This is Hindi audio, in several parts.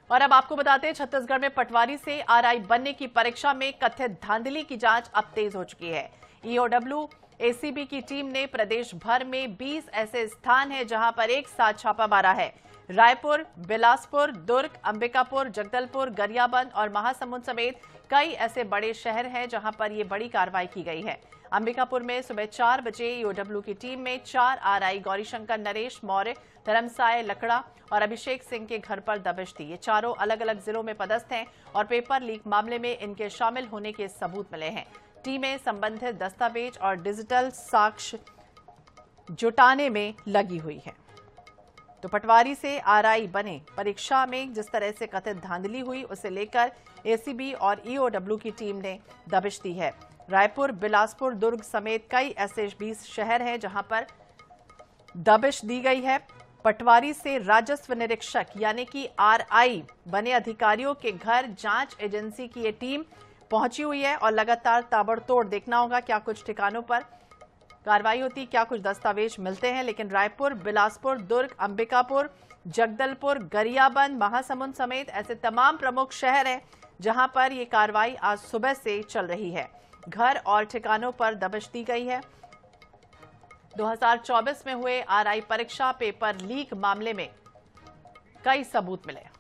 और अब आपको बताते हैं, छत्तीसगढ़ में पटवारी से आरआई बनने की परीक्षा में कथित धांधली की जांच अब तेज हो चुकी है। ईओडब्ल्यू एसीबी की टीम ने प्रदेश भर में 20 ऐसे स्थान हैं जहां पर एक साथ छापा मारा है। रायपुर, बिलासपुर, दुर्ग, अंबिकापुर, जगदलपुर, गरियाबंद और महासमुंद समेत कई ऐसे बड़े शहर हैं जहां पर यह बड़ी कार्रवाई की गई है। अंबिकापुर में सुबह 4 बजे ईओडब्ल्यू की टीम में 4 आरआई गौरीशंकर नरेश मौर्य, धर्मसाय लकड़ा और अभिषेक सिंह के घर पर दबिश दी। ये चारों अलग अलग जिलों में पदस्थ हैं और पेपर लीक मामले में इनके शामिल होने के सबूत मिले हैं। टीमें संबंधित दस्तावेज और डिजिटल साक्ष्य जुटाने में लगी हुई है। तो पटवारी से आरआई बने परीक्षा में जिस तरह से कथित धांधली हुई, उसे लेकर एसीबी और ईओडब्ल्यू की टीम ने दबिश दी है। रायपुर, बिलासपुर, दुर्ग समेत कई ऐसे 20 शहर हैं जहां पर दबिश दी गई है। पटवारी से राजस्व निरीक्षक यानी कि आरआई बने अधिकारियों के घर जांच एजेंसी की ये टीम पहुंची हुई है और लगातार ताबड़तोड़ देखना होगा क्या कुछ ठिकानों पर कार्रवाई होती, क्या कुछ दस्तावेज मिलते हैं। लेकिन रायपुर, बिलासपुर, दुर्ग, अंबिकापुर, जगदलपुर, गरियाबंद, महासमुंद समेत ऐसे तमाम प्रमुख शहर हैं जहां पर यह कार्रवाई आज सुबह से चल रही है। घर और ठिकानों पर दबिश दी गई है। 2024 में हुए आरआई परीक्षा पेपर लीक मामले में कई सबूत मिले।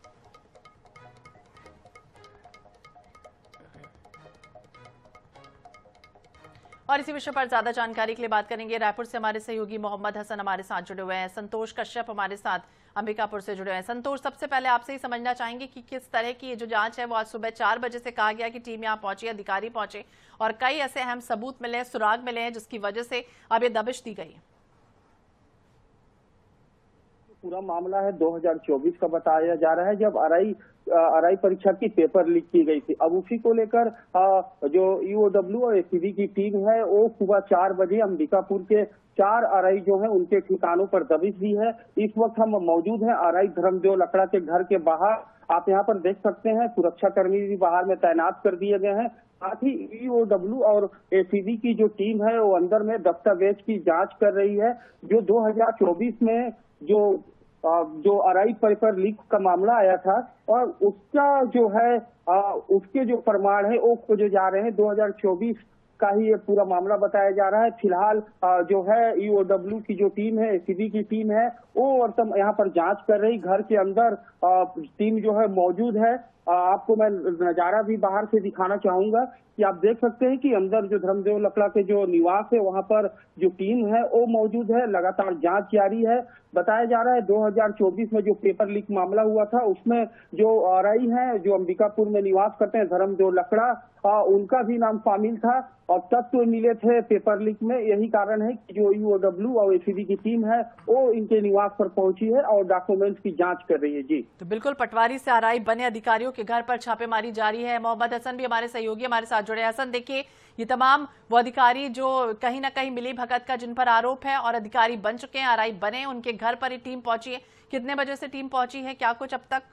और इसी विषय पर ज्यादा जानकारी के लिए बात करेंगे। रायपुर से हमारे सहयोगी मोहम्मद हसन हमारे साथ जुड़े हुए हैं, संतोष कश्यप हमारे साथ अंबिकापुर से जुड़े हैं। संतोष, सबसे पहले आपसे ही समझना चाहेंगे कि किस तरह की ये जो जांच है वो आज सुबह 4 बजे से कहा गया कि टीम यहाँ पहुंची, अधिकारी पहुंचे और कई ऐसे अहम सबूत मिले हैं, सुराग मिले हैं जिसकी वजह से अब ये दबिश दी गई है। पूरा मामला है 2024 का बताया जा रहा है, जब आरआई परीक्षा की पेपर लीक की गई थी। अब उसी को लेकर जो ईओडब्ल्यू और एसीबी की टीम है वो सुबह 4 बजे अंबिकापुर के 4 आरआई जो है उनके ठिकानों पर दबिश दी है। इस वक्त हम मौजूद हैं आरआई धर्मदेव लकड़ा के घर के बाहर। आप यहाँ पर देख सकते हैं सुरक्षा कर्मी भी बाहर में तैनात कर दिए गए हैं। साथ ही ईओडब्ल्यू और एसीबी की जो टीम है वो अंदर में दस्तावेज की जांच कर रही है। जो 2024 में जो आरआई पेपर लीक का मामला आया था और उसका जो है उसके जो प्रमाण है वो खोजे जा रहे हैं। 2024 का ही ये पूरा मामला बताया जा रहा है। फिलहाल जो है ईओडब्ल्यू की जो टीम है, एसीबी की टीम है, वो वर्तमान यहाँ पर जांच कर रही। घर के अंदर टीम जो है मौजूद है। आपको मैं नजारा भी बाहर से दिखाना चाहूंगा कि आप देख सकते हैं कि अंदर जो धर्मदेव लकड़ा के जो निवास है वहां पर जो टीम है वो मौजूद है। लगातार जांच जारी है। बताया जा रहा है 2024 में जो पेपर लीक मामला हुआ था उसमें जो आरआई है जो अंबिकापुर में निवास करते हैं धर्मदेव लकड़ा, उनका भी नाम शामिल था और तत्व मिले थे पेपर लीक में। यही कारण है कि जो ईओडब्ल्यू और एसीबी की टीम है वो इनके निवास पर पहुंची है और डॉक्यूमेंट्स की जांच कर रही है। जी, तो बिल्कुल पटवारी से आरआई बने अधिकारियों के घर पर छापेमारी जारी है। मोहम्मद हसन भी हमारे सहयोगी हमारे साथ जुड़े हैं। हसन, देखिए ये तमाम वो अधिकारी जो कहीं ना कहीं मिली भगत का जिन पर आरोप है और अधिकारी बन चुके हैं, आरआई बने, उनके घर पर ये टीम पहुंची है। कितने बजे से टीम पहुंची है, क्या कुछ अब तक?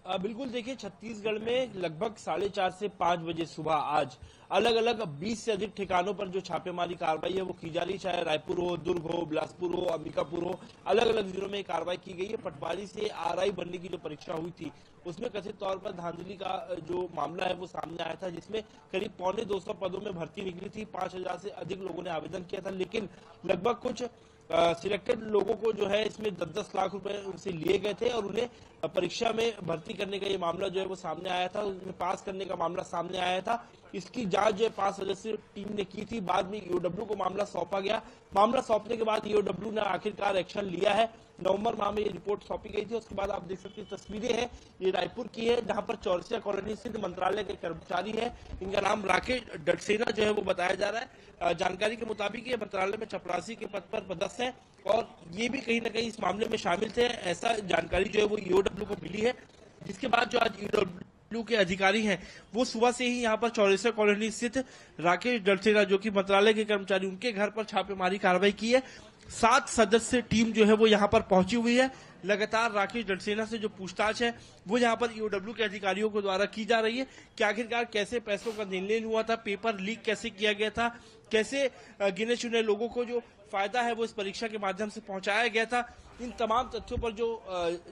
बिल्कुल, देखिए छत्तीसगढ़ में लगभग 4:30 से 5 बजे सुबह आज अलग अलग 20 से अधिक ठिकानों पर जो छापेमारी कार्रवाई है वो की जा रही है। चाहे रायपुर हो, दुर्ग हो, बिलासपुर हो, अंबिकापुर हो, अलग अलग जिलों में कार्रवाई की गई है। पटवारी से आरआई बनने की जो परीक्षा हुई थी उसमें कथित तौर पर धांधली का जो मामला है वो सामने आया था, जिसमें करीब 250 पदों में भर्ती निकली थी। 5000 से अधिक लोगों ने आवेदन किया था, लेकिन लगभग कुछ सिलेक्टेड लोगों को जो है इसमें 10-10 लाख रुपए उनसे लिए गए थे और उन्हें परीक्षा में भर्ती करने का ये मामला जो है वो सामने आया था। उन्हें पास करने का मामला सामने आया था। इसकी जांच जो है 5 सदस्यीय टीम ने की थी। बाद में ईओडब्ल्यू को मामला सौंपा गया। मामला सौंपने के बाद ईओडब्ल्यू ने आखिरकार एक्शन लिया है। नवंबर माह में ये रिपोर्ट सौंपी गई थी। उसके बाद आप देख सकते हैं तस्वीरें हैं, ये रायपुर की है जहां पर चौरसिया कॉलोनी स्थित मंत्रालय के कर्मचारी है। इनका नाम राकेश डडसेना जो है वो बताया जा रहा है। जानकारी के मुताबिक ये मंत्रालय में चपरासी के पद पर पदस्थ है और ये भी कहीं ना कहीं इस मामले में शामिल थे, ऐसा जानकारी जो है वो ईओडब्ल्यू को मिली है। जिसके बाद जो आज ईओडब्ल्यू के अधिकारी हैं वो सुबह से ही यहाँ पर चौरसिया कॉलोनी स्थित राकेश डडसेना जो कि मंत्रालय के कर्मचारी, उनके घर पर छापेमारी कार्रवाई की है। 7 सदस्य टीम जो है वो यहाँ पर पहुंची हुई है। लगातार राकेश डडसेना से जो पूछताछ है वो यहाँ पर ईओडब्ल्यू के अधिकारियों के द्वारा की जा रही है कि आखिरकार कैसे पैसों का लेन देन हुआ था, पेपर लीक कैसे किया गया था, कैसे गिने चुने लोगों को जो फायदा है वो इस परीक्षा के माध्यम से पहुंचाया गया था। इन तमाम तथ्यों पर जो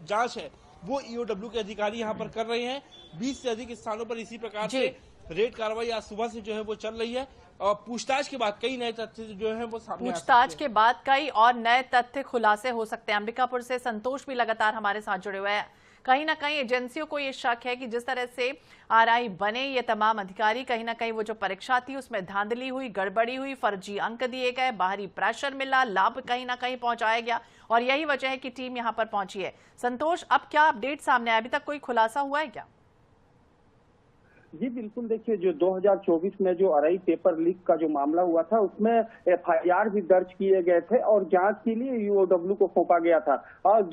जांच है वो ईओडब्ल्यू के अधिकारी यहाँ पर कर रहे हैं। 20 से अधिक स्थानों पर इसी प्रकार से रेड कार्रवाई आज सुबह से जो है वो चल रही है और पूछताछ के बाद कई नए तथ्य जो है वो सामने पूछताछ के बाद कई और नए तथ्य खुलासे हो सकते हैं। अंबिकापुर से संतोष भी लगातार हमारे साथ जुड़े हुए हैं। कहीं ना कहीं एजेंसियों को ये शक है कि जिस तरह से आरआई बने ये तमाम अधिकारी, कहीं ना कहीं वो जो परीक्षा थी उसमें धांधली हुई, गड़बड़ी हुई, फर्जी अंक दिए गए, बाहरी प्रेशर मिला, लाभ कहीं ना कहीं पहुंचाया गया और यही वजह है कि टीम यहां पर पहुंची है। संतोष, अब क्या अपडेट सामने आया? अभी तक कोई खुलासा हुआ है क्या? जी बिल्कुल, देखिए जो 2024 में जो आरआई पेपर लीक का जो मामला हुआ था उसमें एफआईआर भी दर्ज किए गए थे और जांच के लिए ईओडब्ल्यू को सौंपा गया था। और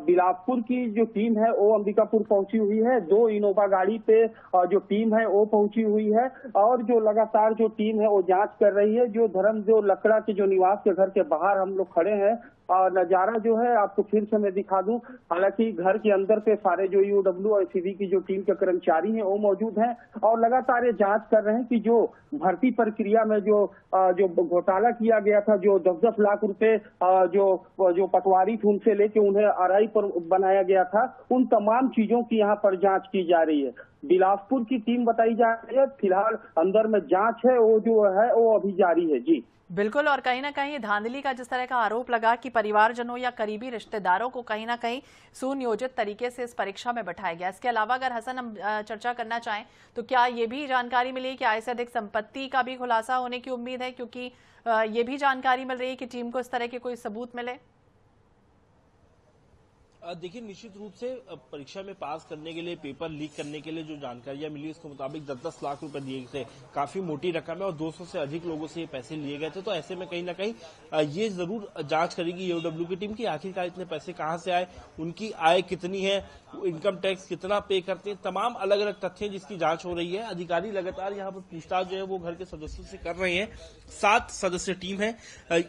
बिलासपुर की जो टीम है वो अंबिकापुर पहुंची हुई है। 2 इनोवा गाड़ी पे जो टीम है वो पहुंची हुई है और जो लगातार जो टीम है वो जांच कर रही है। जो लकड़ा के जो निवास के घर के बाहर हम लोग खड़े हैं और नजारा जो है आपको फिर से मैं दिखा दूं। हालांकि घर के अंदर पे सारे जो ईओडब्ल्यू और एसीबी की जो टीम के कर्मचारी हैं वो मौजूद हैं और लगातार ये जांच कर रहे हैं कि जो भर्ती प्रक्रिया में जो घोटाला किया गया था, जो 10-10 लाख रुपए जो पटवारी थे उनसे लेके उन्हें आरआई पर बनाया गया था, उन तमाम चीजों की यहाँ पर जांच की जा रही है। बिलासपुर की टीम बताई जा रही है, फिलहाल अंदर में जांच है वो जो है वो अभी जारी है। जी बिल्कुल, और कहीं ना कहीं धांधली का जिस तरह का आरोप लगा कि परिवारजनों या करीबी रिश्तेदारों को कहीं ना कहीं सुनियोजित तरीके से इस परीक्षा में बैठाया गया। इसके अलावा अगर हसन हम चर्चा करना चाहें तो क्या ये भी जानकारी मिली कि आय से अधिक संपत्ति का भी खुलासा होने की उम्मीद है, क्योंकि ये भी जानकारी मिल रही है कि टीम को इस तरह के कोई सबूत मिले? देखिए, निश्चित रूप से परीक्षा में पास करने के लिए, पेपर लीक करने के लिए जो जानकारियां मिली उसके मुताबिक 10-10 लाख रुपए दिए थे। काफी मोटी रकम है और 200 से अधिक लोगों से ये पैसे लिए गए थे। तो ऐसे में कहीं ना कहीं ये जरूर जांच करेगी ईओडब्ल्यू की टीम की आखिरकार इतने पैसे कहां से आए, उनकी आय कितनी है, इनकम टैक्स कितना पे करते हैं, तमाम अलग अलग तथ्य जिसकी जांच हो रही है। अधिकारी लगातार यहाँ पर पूछताछ जो है वो घर के सदस्यों से कर रहे हैं। 7 सदस्य टीम है।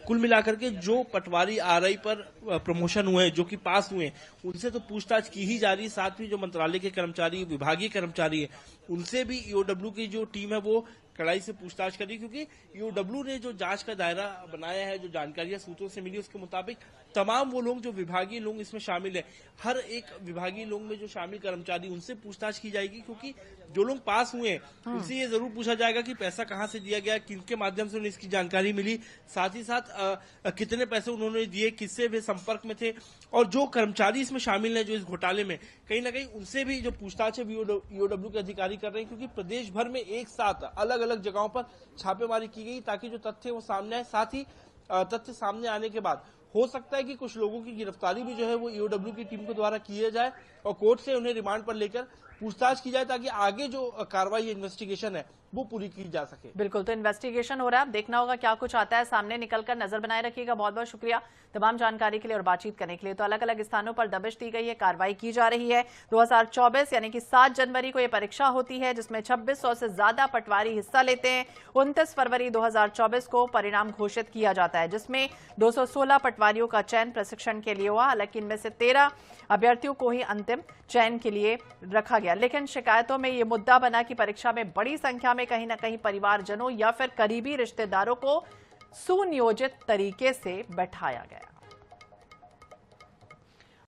कुल मिलाकर के जो पटवारी आरआई पर प्रमोशन हुए, जो कि पास हुए, उनसे तो पूछताछ की ही जा रही है। साथ ही जो मंत्रालय के कर्मचारी, विभागीय कर्मचारी है, उनसे भी ईओडब्ल्यू की जो टीम है वो कड़ाई से पूछताछ करी, क्योंकि ईओडब्ल्यू ने जो जांच का दायरा बनाया है, जो जानकारियां सूत्रों से मिली उसके मुताबिक तमाम वो लोग जो विभागीय लोग इसमें शामिल है, हर एक विभागीय लोग में जो शामिल कर्मचारी, उनसे पूछताछ की जाएगी। क्योंकि जो लोग पास हुए हैं उनसे ये जरूर पूछा जाएगा कि पैसा कहां से दिया गया, किनके माध्यम से उन्हें इसकी जानकारी मिली, साथ ही साथ कितने पैसे उन्होंने दिए, किससे वे संपर्क में थे, और जो कर्मचारी इसमें शामिल है जो इस घोटाले में, कहीं ना कहीं उनसे भी जो पूछताछ है ईओडब्ल्यू के अधिकारी कर रहे हैं। क्योंकि प्रदेश भर में एक साथ अलग अलग जगहों पर छापेमारी की गई ताकि जो तथ्य वो सामने आए। साथ ही तथ्य सामने आने के बाद हो सकता है कि कुछ लोगों की गिरफ्तारी भी जो है वो ईओडब्ल्यू की टीम के द्वारा किए जाए और कोर्ट से उन्हें रिमांड पर लेकर पूछताछ की जाए ताकि आगे जो कार्रवाई इन्वेस्टिगेशन है वो पूरी की जा सके। बिल्कुल, तो इन्वेस्टिगेशन हो रहा है, अब देखना होगा क्या कुछ आता है सामने निकलकर। नजर बनाए रखिएगा। बहुत बहुत शुक्रिया तमाम जानकारी के लिए और बातचीत करने के लिए। तो अलग अलग स्थानों पर दबिश दी गई है, कार्रवाई की जा रही है। 2024 यानी कि 7 जनवरी को यह परीक्षा होती है जिसमें 2600 से ज्यादा पटवारी हिस्सा लेते हैं। 29 फरवरी 2024 को परिणाम घोषित किया जाता है जिसमें 216 पटवारियों का चयन प्रशिक्षण के लिए हुआ। हालांकि इनमें से 13 अभ्यर्थियों को ही अंतिम चयन के लिए रखा गया। लेकिन शिकायतों में ये मुद्दा बना कि परीक्षा में बड़ी संख्या में कहीं ना कहीं परिवारजनों या फिर करीबी रिश्तेदारों को सुनियोजित तरीके से बैठाया गया।